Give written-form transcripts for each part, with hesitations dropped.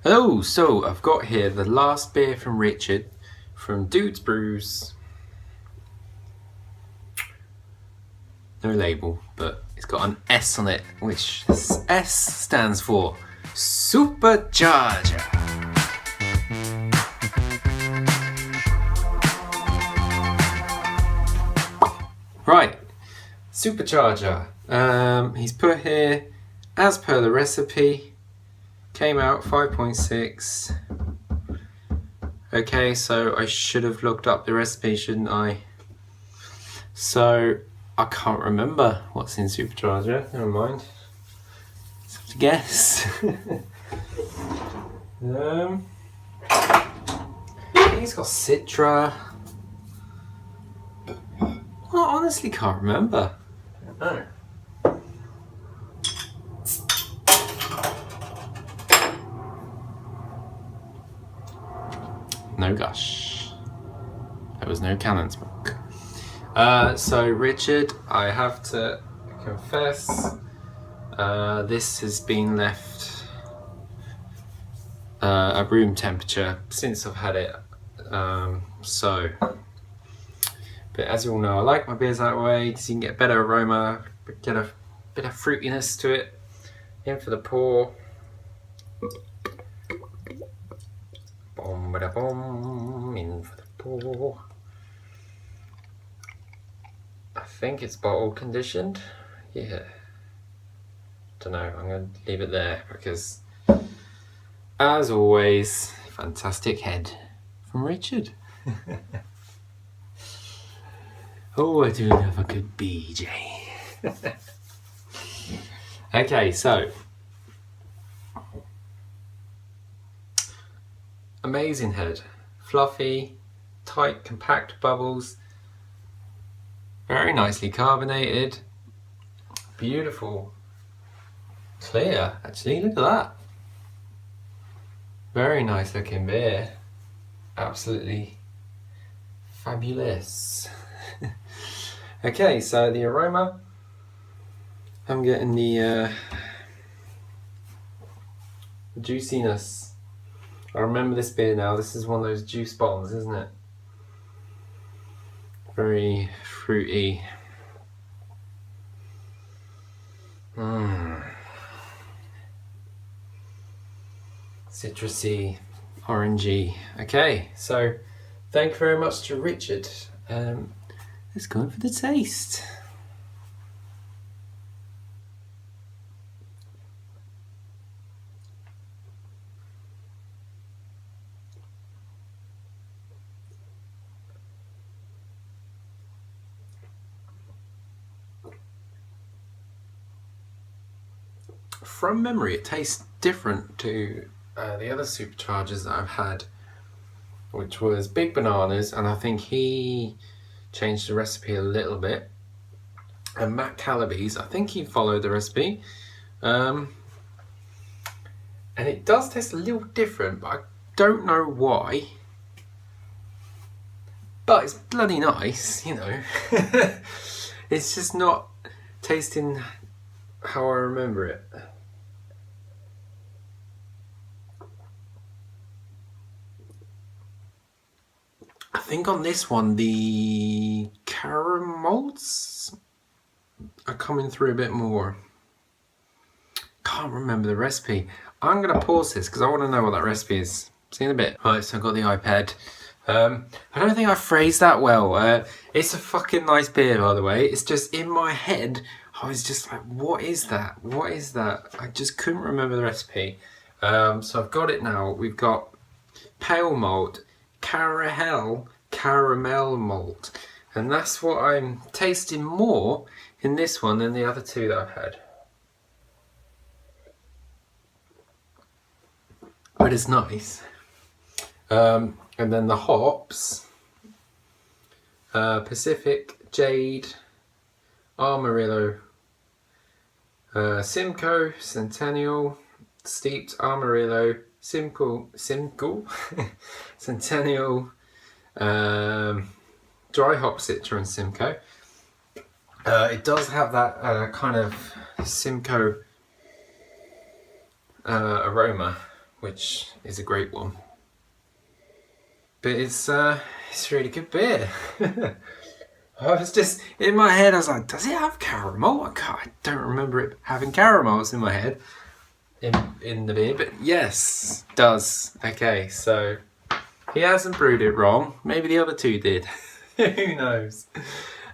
Hello, so I've got here the last beer from Richard from Dude Brews. No label, but it's got an S on it, which S stands for Supercharger. Right, Supercharger. He's put here, as per the recipe, came out 5.6. Okay, so I should have looked up the recipe, shouldn't I? So I can't remember what's in Supercharger. Never mind. Just have to guess. I think it's got Citra. I honestly can't remember. No. No gush. There was no cannon smoke. So Richard, I have to confess, this has been left at room temperature since I've had it. But as you all know, I like my beers that way because you can get better aroma, get a bit of fruitiness to it. In for the pour. Boom, ba da boom. In for the pour. I think it's bottle conditioned. Yeah. Don't know. I'm going to leave it there because, as always, fantastic head from Richard. Oh, I do love a good BJ. Okay, so amazing head, fluffy, tight, compact bubbles, very nicely carbonated, beautiful, clear. Actually, look at that. Very nice looking beer. Absolutely fabulous. Okay, so the aroma, I'm getting the juiciness. I remember this beer now. This is one of those juice bombs, isn't it? Very fruity. Citrusy, orangey. Okay, so thank you very much to Richard. Let's go in for the taste. From memory, it tastes different to the other superchargers that I've had, which was Big Bananas, and I think he changed the recipe a little bit. And Matt Calaby's, I think he followed the recipe. And it does taste a little different, but I don't know why. But it's bloody nice, you know. It's just not tasting how I remember it. I think on this one, the caramels are coming through a bit more. Can't remember the recipe. I'm going to pause this because I want to know what that recipe is. See you in a bit. Right, so I've got the iPad. I don't think I phrased that well. It's a fucking nice beer, by the way. It's just in my head, I was just like, what is that? What is that? I just couldn't remember the recipe. So I've got it now. We've got pale malt, caramel malt. And that's what I'm tasting more in this one than the other two that I've had. But it's nice. And then the hops, Pacific, Jade, Amarillo, Simcoe, Centennial, Steeped, Amarillo, Simcoe, Centennial, Dry Hop, Citra and Simcoe. It does have that kind of Simcoe aroma, which is a great one. But it's really good beer. I was just, in my head, I was like, does it have caramel? I don't remember it having caramels in my head in the beer, but yes, it does. Okay, so he hasn't brewed it wrong. Maybe the other two did. Who knows?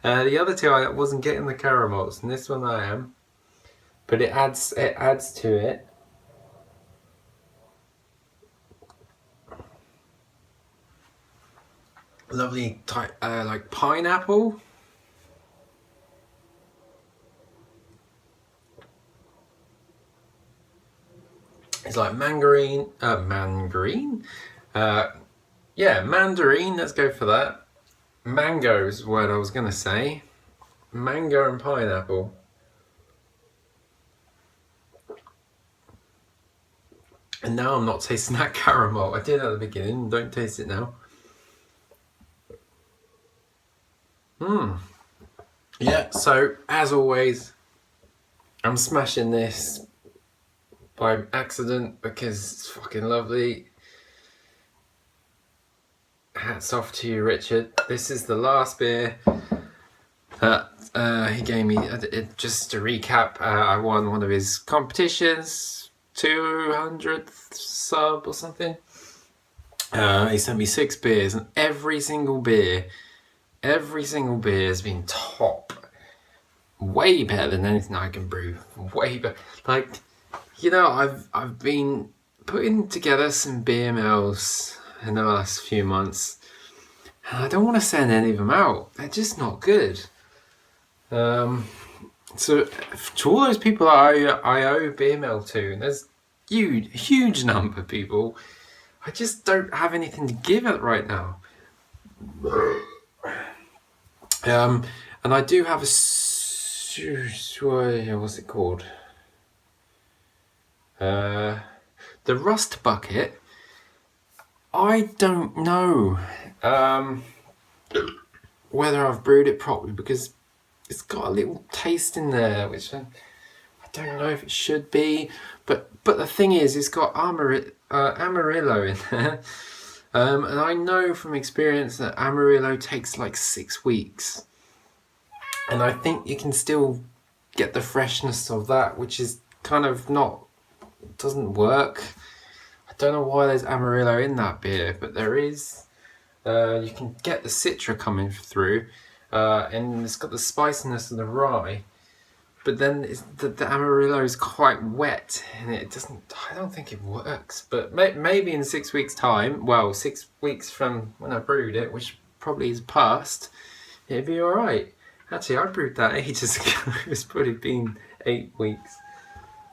The other two, I wasn't getting the caramels, and this one I am. But it adds to it. Lovely type, like pineapple. It's like mandarin. Yeah, mandarin. Let's go for that. Mango is what I was gonna say. Mango and pineapple. And now I'm not tasting that caramel. I did at the beginning. Don't taste it now. Yeah, so as always, I'm smashing this by accident because it's fucking lovely. Hats off to you, Richard. This is the last beer that he gave me. Just to recap, I won one of his competitions, 200th sub or something. He sent me 6 beers, and every single beer has been top. Way better than anything I can brew. Way better. Like, you know, I've been putting together some beer meals in the last few months, and I don't want to send any of them out. They're just not good. So to all those people I owe beer mail to, and there's huge number of people, I just don't have anything to give it right now. And I do have a what's it called? The rust bucket. I don't know whether I've brewed it properly, because it's got a little taste in there, which I don't know if it should be. But the thing is, it's got Amarillo in there. And I know from experience that Amarillo takes like 6 weeks. And I think you can still get the freshness of that, which is kind of doesn't work. I don't know why there's Amarillo in that beer, but there is. You can get the Citra coming through, and it's got the spiciness of the rye. But then the Amarillo is quite wet, and it doesn't. I don't think it works. But maybe in 6 weeks' time, well, 6 weeks from when I brewed it, which probably is past, it'd be all right. Actually, I brewed that ages ago. It's probably been 8 weeks.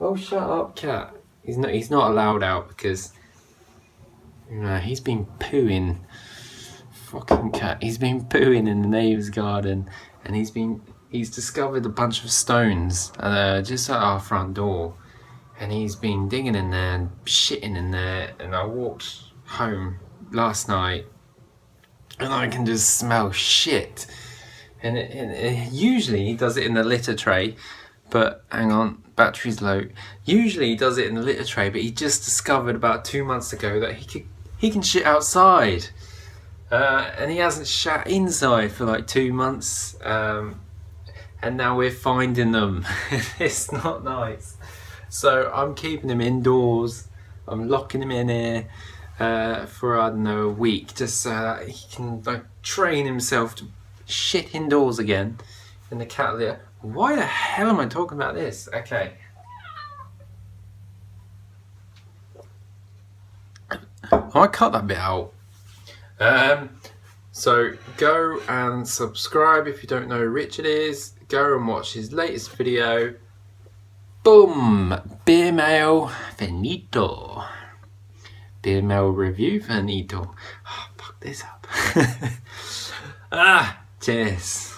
Oh, shut up, cat. He's not allowed out because he's been pooing. Fucking cat. He's been pooing in the neighbour's garden, and he's discovered a bunch of stones just at our front door, and he's been digging in there and shitting in there. And I walked home last night, and I can just smell shit. And usually he does it in the litter tray, but hang on, battery's low. Usually he does it in the litter tray, but he just discovered about 2 months ago that he can shit outside. And he hasn't shat inside for like 2 months, and now we're finding them. It's not nice. So I'm keeping him indoors. I'm locking him in here for, I don't know, a week, just so that he can like train himself to shit indoors again in the cat litter. Why the hell am I talking about this? Okay. I might cut that bit out. So go and subscribe if you don't know who Richard is. Go and watch his latest video. Boom! Beer mail finito. Beer mail review finito. Oh, fuck this up. Cheers.